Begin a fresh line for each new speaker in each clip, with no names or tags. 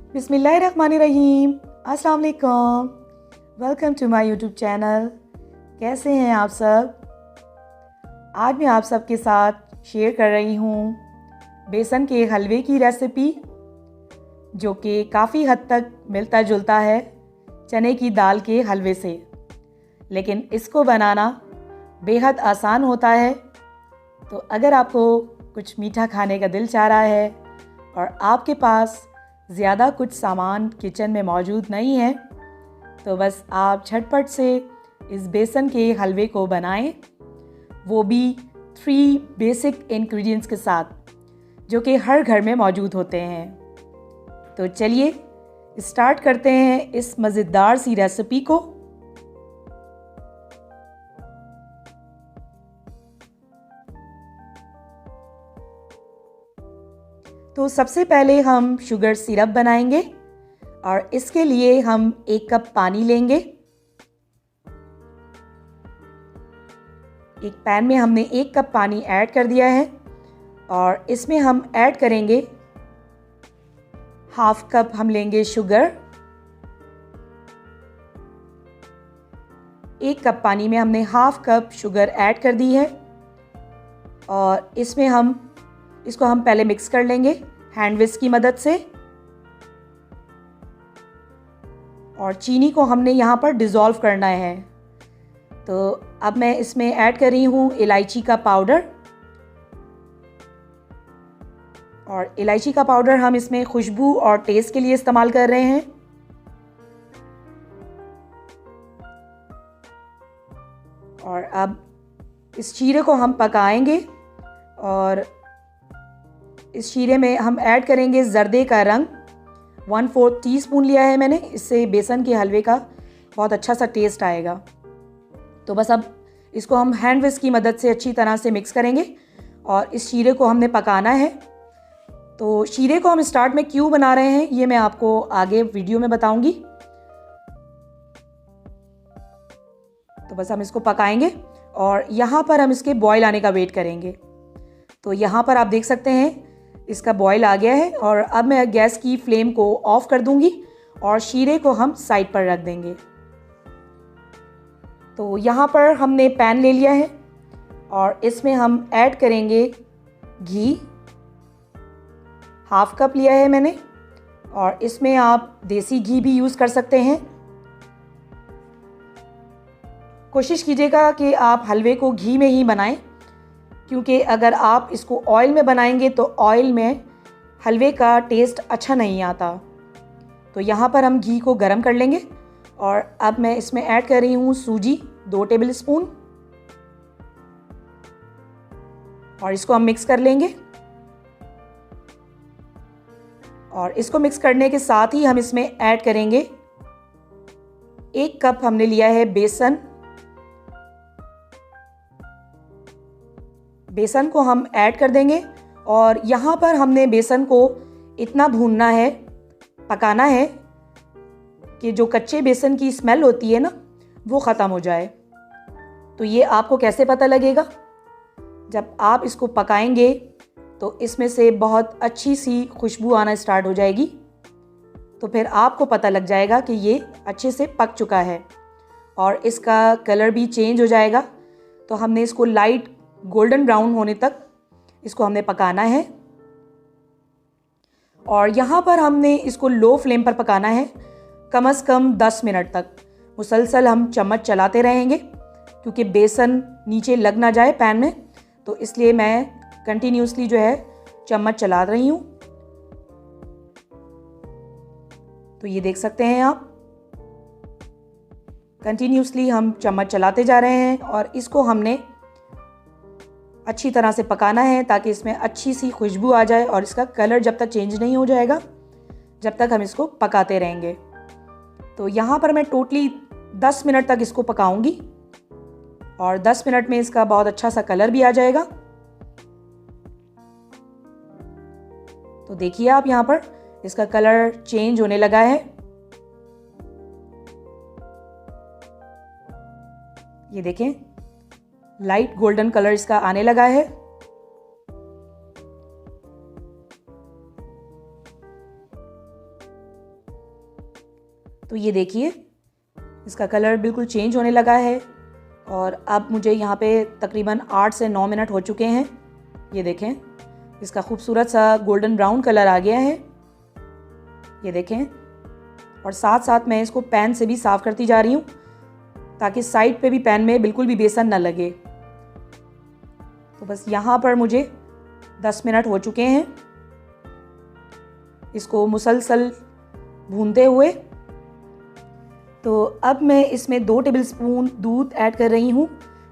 बिस्मिल्लाहिर्रहमानिर्रहीम। अस्सलाम वालेकुम। Welcome to my YouTube channel. कैसे हैं आप सब? आज मैं आप सबके साथ शेयर कर रही हूँ बेसन के हलवे की रेसिपी, जो कि काफ़ी हद तक मिलता जुलता है चने की दाल के हलवे से, लेकिन इसको बनाना बेहद आसान होता है। तो अगर आपको कुछ मीठा खाने का दिल चाह रहा है और आपके पास ज़्यादा कुछ सामान किचन में मौजूद नहीं है, तो बस आप झटपट से इस बेसन के हलवे को बनाएं, वो भी 3 बेसिक इंग्रेडिएंट्स के साथ, जो कि हर घर में मौजूद होते हैं। तो चलिए स्टार्ट करते हैं इस मज़ेदार सी रेसिपी को। तो सबसे पहले हम शुगर सिरप बनाएंगे और इसके लिए हम 1 कप पानी लेंगे। एक पैन में हमने 1 कप पानी ऐड कर दिया है और इसमें हम ऐड करेंगे हाफ कप हम लेंगे शुगर। 1 कप पानी में हमने हाफ कप शुगर ऐड कर दी है और इसमें इसको हम पहले मिक्स कर लेंगे हैंड विस्क की मदद से। और चीनी को हमने यहाँ पर डिज़ोल्व करना है। तो अब मैं इसमें ऐड कर रही हूँ इलायची का पाउडर। और इलायची का पाउडर हम इसमें खुशबू और टेस्ट के लिए इस्तेमाल कर रहे हैं। और अब इस शीरे को हम पकाएंगे और इस शीरे में हम ऐड करेंगे ज़र्दे का रंग। 1/4 टीस्पून लिया है मैंने, इससे बेसन के हलवे का बहुत अच्छा सा टेस्ट आएगा। तो बस अब इसको हम हैंड विस्क की मदद से अच्छी तरह से मिक्स करेंगे और इस शीरे को हमने पकाना है। तो शीरे को हम स्टार्ट में क्यों बना रहे हैं, ये मैं आपको आगे वीडियो में बताऊंगी। तो बस हम इसको पकाएंगे और यहाँ पर हम इसके बॉयल आने का वेट करेंगे। तो यहाँ पर आप देख सकते हैं इसका बॉयल आ गया है और अब मैं गैस की फ्लेम को ऑफ कर दूंगी और शीरे को हम साइड पर रख देंगे। तो यहाँ पर हमने पैन ले लिया है और इसमें हम ऐड करेंगे घी। हाफ कप लिया है मैंने और इसमें आप देसी घी भी यूज़ कर सकते हैं। कोशिश कीजिएगा कि आप हलवे को घी में ही बनाएं, क्योंकि अगर आप इसको ऑयल में बनाएंगे तो ऑयल में हलवे का टेस्ट अच्छा नहीं आता। तो यहाँ पर हम घी को गरम कर लेंगे और अब मैं इसमें ऐड कर रही हूँ सूजी 2 टेबल स्पून और इसको हम मिक्स कर लेंगे। और इसको मिक्स करने के साथ ही हम इसमें ऐड करेंगे 1 कप हमने लिया है बेसन को हम ऐड कर देंगे। और यहाँ पर हमने बेसन को इतना भूनना है, पकाना है कि जो कच्चे बेसन की स्मेल होती है ना, वो ख़त्म हो जाए। तो ये आपको कैसे पता लगेगा? जब आप इसको पकाएंगे तो इसमें से बहुत अच्छी सी खुशबू आना स्टार्ट हो जाएगी। तो फिर आपको पता लग जाएगा कि ये अच्छे से पक चुका है और इसका कलर भी चेंज हो जाएगा। तो हमने इसको लाइट गोल्डन ब्राउन होने तक इसको हमने पकाना है। और यहाँ पर हमने इसको लो फ्लेम पर पकाना है कम से कम 10 मिनट तक। मुसलसल हम चम्मच चलाते रहेंगे, क्योंकि बेसन नीचे लग ना जाए पैन में। तो इसलिए मैं कंटिन्यूसली जो है चम्मच चला रही हूँ। तो ये देख सकते हैं आप, कंटिन्यूसली हम चम्मच चलाते जा रहे हैं और इसको हमने अच्छी तरह से पकाना है ताकि इसमें अच्छी सी खुशबू आ जाए। और इसका कलर जब तक चेंज नहीं हो जाएगा, जब तक हम इसको पकाते रहेंगे। तो यहाँ पर मैं टोटली 10 मिनट तक इसको पकाऊंगी और 10 मिनट में इसका बहुत अच्छा सा कलर भी आ जाएगा। तो देखिए आप, यहाँ पर इसका कलर चेंज होने लगा है। ये देखें, लाइट गोल्डन कलर इसका आने लगा है। तो ये देखिए इसका कलर बिल्कुल चेंज होने लगा है और अब मुझे यहाँ पे तकरीबन 8 से 9 मिनट हो चुके हैं। ये देखें इसका खूबसूरत सा गोल्डन ब्राउन कलर आ गया है, ये देखें। और साथ साथ मैं इसको पैन से भी साफ़ करती जा रही हूँ ताकि साइड पे भी पैन में बिल्कुल भी बेसन ना लगे। तो बस यहाँ पर मुझे 10 मिनट हो चुके हैं इसको मुसलसल भूनते हुए। तो अब मैं इसमें 2 टेबलस्पून दूध ऐड कर रही हूँ।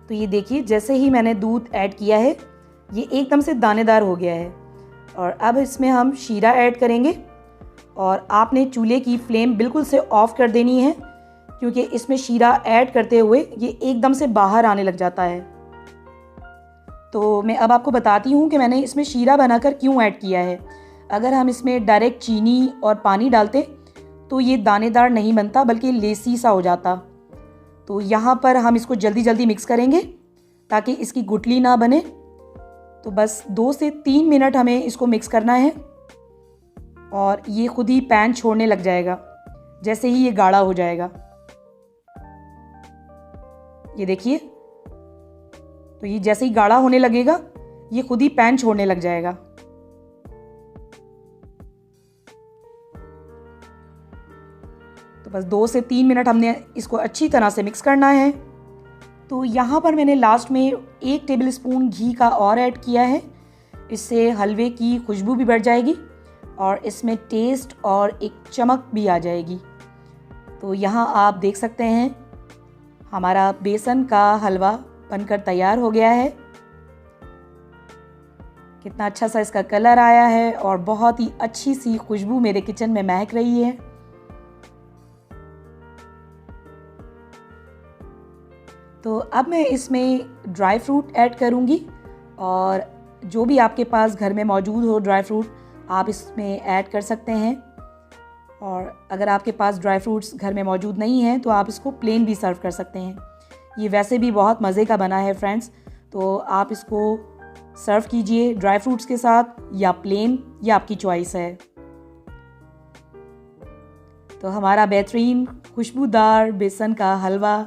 तो ये देखिए जैसे ही मैंने दूध ऐड किया है ये एकदम से दानेदार हो गया है। और अब इसमें हम शीरा ऐड करेंगे और आपने चूल्हे की फ्लेम बिल्कुल से ऑफ़ कर देनी है क्योंकि इसमें शीरा ऐड करते हुए ये एकदम से बाहर आने लग जाता है। तो मैं अब आपको बताती हूँ कि मैंने इसमें शीरा बनाकर क्यों ऐड किया है। अगर हम इसमें डायरेक्ट चीनी और पानी डालते तो ये दानेदार नहीं बनता बल्कि लेसी सा हो जाता। तो यहाँ पर हम इसको जल्दी जल्दी मिक्स करेंगे ताकि इसकी गुठली ना बने। तो बस 2 से 3 मिनट हमें इसको मिक्स करना है और ये खुद ही पैन छोड़ने लग जाएगा जैसे ही ये गाढ़ा हो जाएगा। ये देखिए तो ये जैसे ही गाढ़ा होने लगेगा ये खुद ही पैन छोड़ने लग जाएगा। तो बस 2 से 3 मिनट हमने इसको अच्छी तरह से मिक्स करना है। तो यहाँ पर मैंने लास्ट में 1 टेबलस्पून घी का और ऐड किया है, इससे हलवे की खुशबू भी बढ़ जाएगी और इसमें टेस्ट और एक चमक भी आ जाएगी। तो यहाँ आप देख सकते हैं हमारा बेसन का हलवा बनकर तैयार हो गया है। कितना अच्छा सा इसका कलर आया है और बहुत ही अच्छी सी खुशबू मेरे किचन में महक रही है। तो अब मैं इसमें ड्राई फ्रूट ऐड करूँगी और जो भी आपके पास घर में मौजूद हो ड्राई फ्रूट आप इसमें ऐड कर सकते हैं। और अगर आपके पास ड्राई फ्रूट्स घर में मौजूद नहीं हैं तो आप इसको प्लेन भी सर्व कर सकते हैं। ये वैसे भी बहुत मज़े का बना है फ्रेंड्स, तो आप इसको सर्व कीजिए ड्राई फ्रूट्स के साथ या प्लेन, या आपकी चॉइस है। तो हमारा बेहतरीन खुशबूदार बेसन का हलवा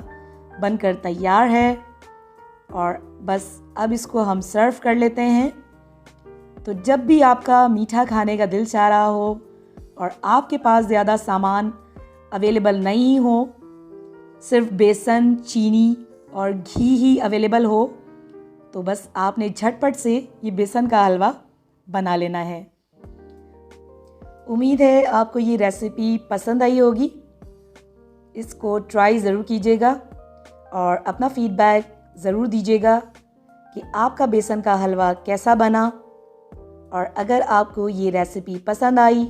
बनकर तैयार है और बस अब इसको हम सर्व कर लेते हैं। तो जब भी आपका मीठा खाने का दिल चाह रहा हो और आपके पास ज़्यादा सामान अवेलेबल नहीं हो, सिर्फ बेसन, चीनी और घी ही अवेलेबल हो, तो बस आपने झटपट से ये बेसन का हलवा बना लेना है। उम्मीद है आपको ये रेसिपी पसंद आई होगी। इसको ट्राई ज़रूर कीजिएगा और अपना फीडबैक ज़रूर दीजिएगा कि आपका बेसन का हलवा कैसा बना। और अगर आपको ये रेसिपी पसंद आई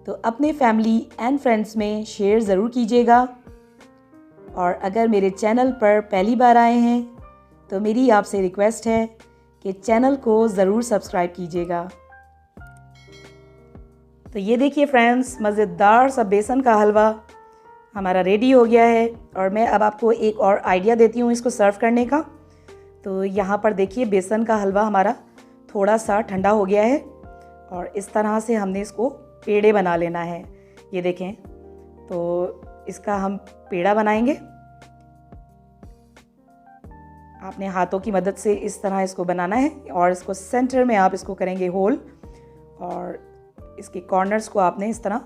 तो अपने फैमिली एंड फ्रेंड्स में शेयर ज़रूर कीजिएगा। और अगर मेरे चैनल पर पहली बार आए हैं तो मेरी आपसे रिक्वेस्ट है कि चैनल को ज़रूर सब्सक्राइब कीजिएगा। तो ये देखिए फ्रेंड्स, मज़ेदार सा बेसन का हलवा हमारा रेडी हो गया है। और मैं अब आपको एक और आइडिया देती हूँ इसको सर्व करने का। तो यहाँ पर देखिए बेसन का हलवा हमारा थोड़ा सा ठंडा हो गया है और इस तरह से हमने इसको पेड़े बना लेना है। ये देखें, तो इसका हम पेड़ा बनाएंगे। आपने हाथों की मदद से इस तरह इसको बनाना है और इसको सेंटर में आप इसको करेंगे होल और इसके कॉर्नर्स को आपने इस तरह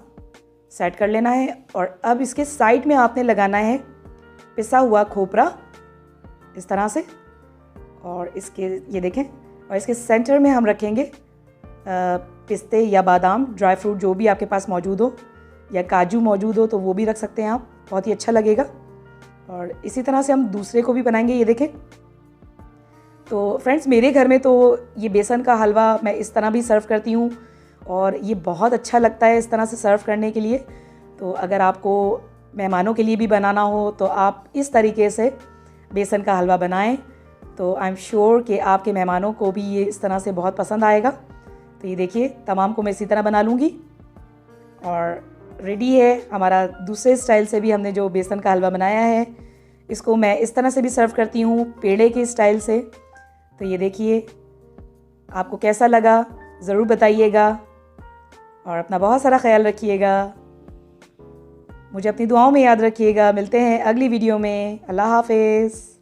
सेट कर लेना है। और अब इसके साइड में आपने लगाना है पिसा हुआ खोपरा इस तरह से। और इसके ये देखें, और इसके सेंटर में हम रखेंगे पिस्ते या बादाम, ड्राई फ्रूट जो भी आपके पास मौजूद हो, या काजू मौजूद हो तो वो भी रख सकते हैं आप, बहुत ही अच्छा लगेगा। और इसी तरह से हम दूसरे को भी बनाएंगे। ये देखें, तो फ्रेंड्स मेरे घर में तो ये बेसन का हलवा मैं इस तरह भी सर्व करती हूँ और ये बहुत अच्छा लगता है इस तरह से सर्व करने के लिए। तो अगर आपको मेहमानों के लिए भी बनाना हो तो आप इस तरीके से बेसन का हलवा बनाएं, तो आई एम श्योर कि आपके मेहमानों को भी ये इस तरह से बहुत पसंद आएगा। तो ये देखिए, तमाम को मैं इसी तरह बना लूँगी और रेडी है हमारा दूसरे स्टाइल से भी हमने जो बेसन का हलवा बनाया है। इसको मैं इस तरह से भी सर्व करती हूँ, पेड़े के स्टाइल से। तो ये देखिए, आपको कैसा लगा ज़रूर बताइएगा और अपना बहुत सारा ख्याल रखिएगा। मुझे अपनी दुआओं में याद रखिएगा। मिलते हैं अगली वीडियो में। अल्लाह हाफ़िज़।